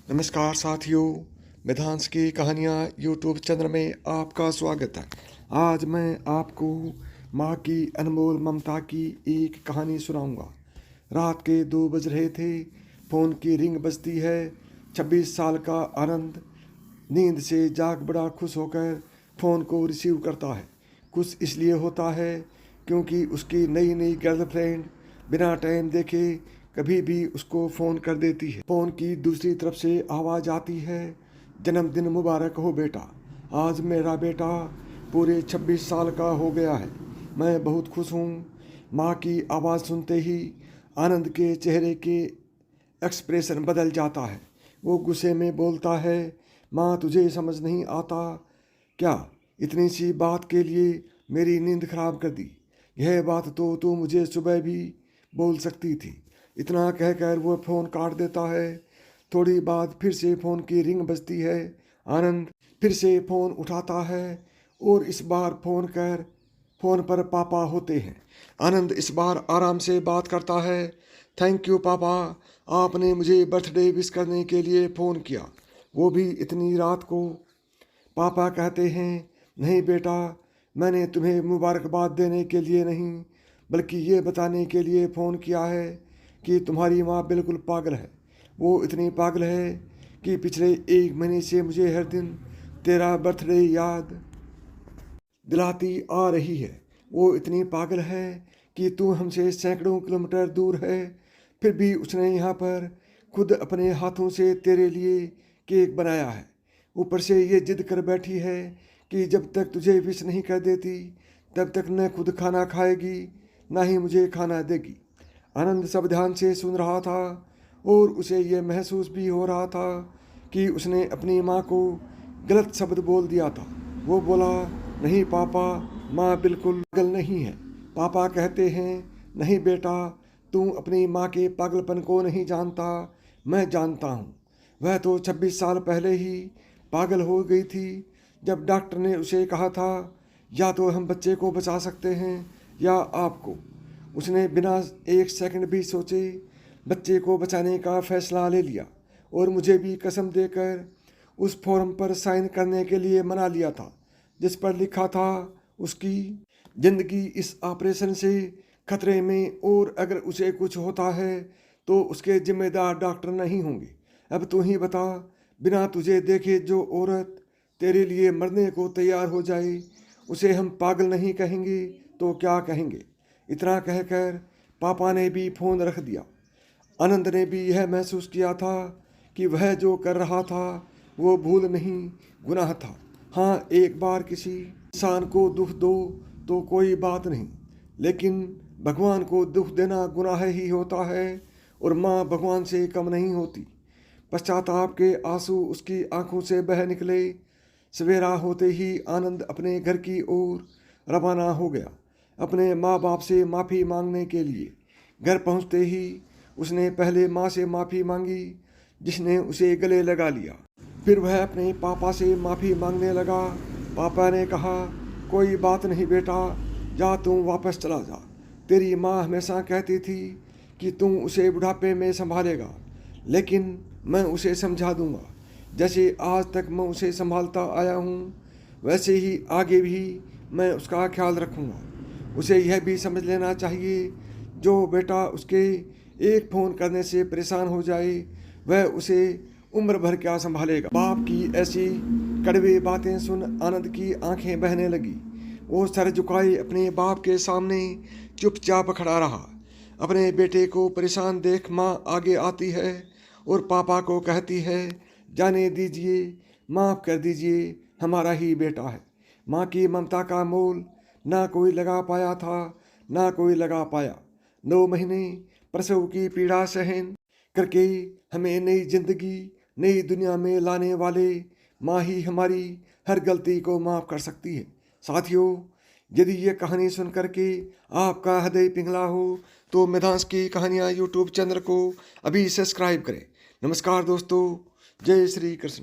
नमस्कार साथियों, वेदांश की कहानियाँ यूट्यूब चैनल में आपका स्वागत है। आज मैं आपको माँ की अनमोल ममता की एक कहानी सुनाऊंगा। रात के 2 बज रहे थे। फ़ोन की रिंग बजती है। 26 साल का आनंद नींद से जाग बड़ा खुश होकर फ़ोन को रिसीव करता है। खुश इसलिए होता है क्योंकि उसकी नई नई गर्लफ्रेंड बिना टाइम देखे कभी भी उसको फ़ोन कर देती है। फ़ोन की दूसरी तरफ से आवाज़ आती है, जन्मदिन मुबारक हो बेटा। आज मेरा बेटा पूरे 26 साल का हो गया है। मैं बहुत खुश हूँ। माँ की आवाज़ सुनते ही आनंद के चेहरे के एक्सप्रेशन बदल जाता है। वो गुस्से में बोलता है, माँ तुझे समझ नहीं आता क्या? इतनी सी बात के लिए मेरी नींद खराब कर दी। यह बात तो तू मुझे सुबह भी बोल सकती थी। इतना कहकर वो फ़ोन काट देता है। थोड़ी बाद फिर से फ़ोन की रिंग बजती है। आनंद फिर से फ़ोन उठाता है और इस बार फ़ोन पर पापा होते हैं। आनंद इस बार आराम से बात करता है। थैंक यू पापा, आपने मुझे बर्थडे विश करने के लिए फ़ोन किया, वो भी इतनी रात को। पापा कहते हैं, नहीं बेटा, मैंने तुम्हें मुबारकबाद देने के लिए नहीं बल्कि ये बताने के लिए फ़ोन किया है कि तुम्हारी माँ बिल्कुल पागल है। वो इतनी पागल है कि पिछले 1 महीने से मुझे हर दिन तेरा बर्थडे याद दिलाती आ रही है। वो इतनी पागल है कि तू हमसे सैकड़ों किलोमीटर दूर है, फिर भी उसने यहाँ पर खुद अपने हाथों से तेरे लिए केक बनाया है। ऊपर से ये जिद कर बैठी है कि जब तक तुझे विश नहीं कर देती तब तक न खुद खाना खाएगी ना ही मुझे खाना देगी। आनंद सब ध्यान से सुन रहा था और उसे यह महसूस भी हो रहा था कि उसने अपनी माँ को गलत शब्द बोल दिया था। वो बोला, नहीं पापा, माँ बिल्कुल पागल नहीं है। पापा कहते हैं, नहीं बेटा, तू अपनी माँ के पागलपन को नहीं जानता, मैं जानता हूँ। वह तो 26 साल पहले ही पागल हो गई थी जब डॉक्टर ने उसे कहा था या तो हम बच्चे को बचा सकते हैं या आपको। उसने बिना 1 सेकंड भी सोचे बच्चे को बचाने का फैसला ले लिया और मुझे भी कसम देकर उस फॉर्म पर साइन करने के लिए मना लिया था जिस पर लिखा था उसकी ज़िंदगी इस ऑपरेशन से खतरे में, और अगर उसे कुछ होता है तो उसके जिम्मेदार डॉक्टर नहीं होंगे। अब तू ही बता, बिना तुझे देखे जो औरत तेरे लिए मरने को तैयार हो जाए उसे हम पागल नहीं कहेंगे तो क्या कहेंगे? इतना कहकर पापा ने भी फ़ोन रख दिया। आनंद ने भी यह महसूस किया था कि वह जो कर रहा था वो भूल नहीं, गुनाह था। हाँ, एक बार किसी इंसान को दुख दो तो कोई बात नहीं, लेकिन भगवान को दुख देना गुनाह ही होता है और माँ भगवान से कम नहीं होती। पश्चाताप के आंसू उसकी आंखों से बह निकले। सवेरा होते ही आनंद अपने घर की ओर रवाना हो गया, अपने माँ बाप से माफ़ी मांगने के लिए। घर पहुँचते ही उसने पहले माँ से माफ़ी मांगी जिसने उसे गले लगा लिया। फिर वह अपने पापा से माफ़ी मांगने लगा। पापा ने कहा, कोई बात नहीं बेटा, जा तुम वापस चला जा। तेरी माँ हमेशा कहती थी कि तुम उसे बुढ़ापे में संभालेगा, लेकिन मैं उसे समझा दूंगा। जैसे आज तक मैं उसे संभालता आया हूँ वैसे ही आगे भी मैं उसका ख्याल रखूँगा। उसे यह भी समझ लेना चाहिए, जो बेटा उसके एक फ़ोन करने से परेशान हो जाए वह उसे उम्र भर क्या संभालेगा। बाप की ऐसी कड़वी बातें सुन आनंद की आंखें बहने लगी। वो सर झुकाए अपने बाप के सामने चुपचाप खड़ा रहा। अपने बेटे को परेशान देख माँ आगे आती है और पापा को कहती है, जाने दीजिए, माफ़ कर दीजिए, हमारा ही बेटा है। माँ की ममता का मोल ना कोई लगा पाया था ना कोई लगा पाया। 9 महीने प्रसव की पीड़ा सहन करके हमें नई जिंदगी नई दुनिया में लाने वाले माँ ही हमारी हर गलती को माफ़ कर सकती है। साथियों, यदि ये कहानी सुन करके आपका हृदय पिघला हो तो वेदांश की कहानियाँ यूट्यूब चैनल को अभी सब्सक्राइब करें। नमस्कार दोस्तों, जय श्री कृष्ण।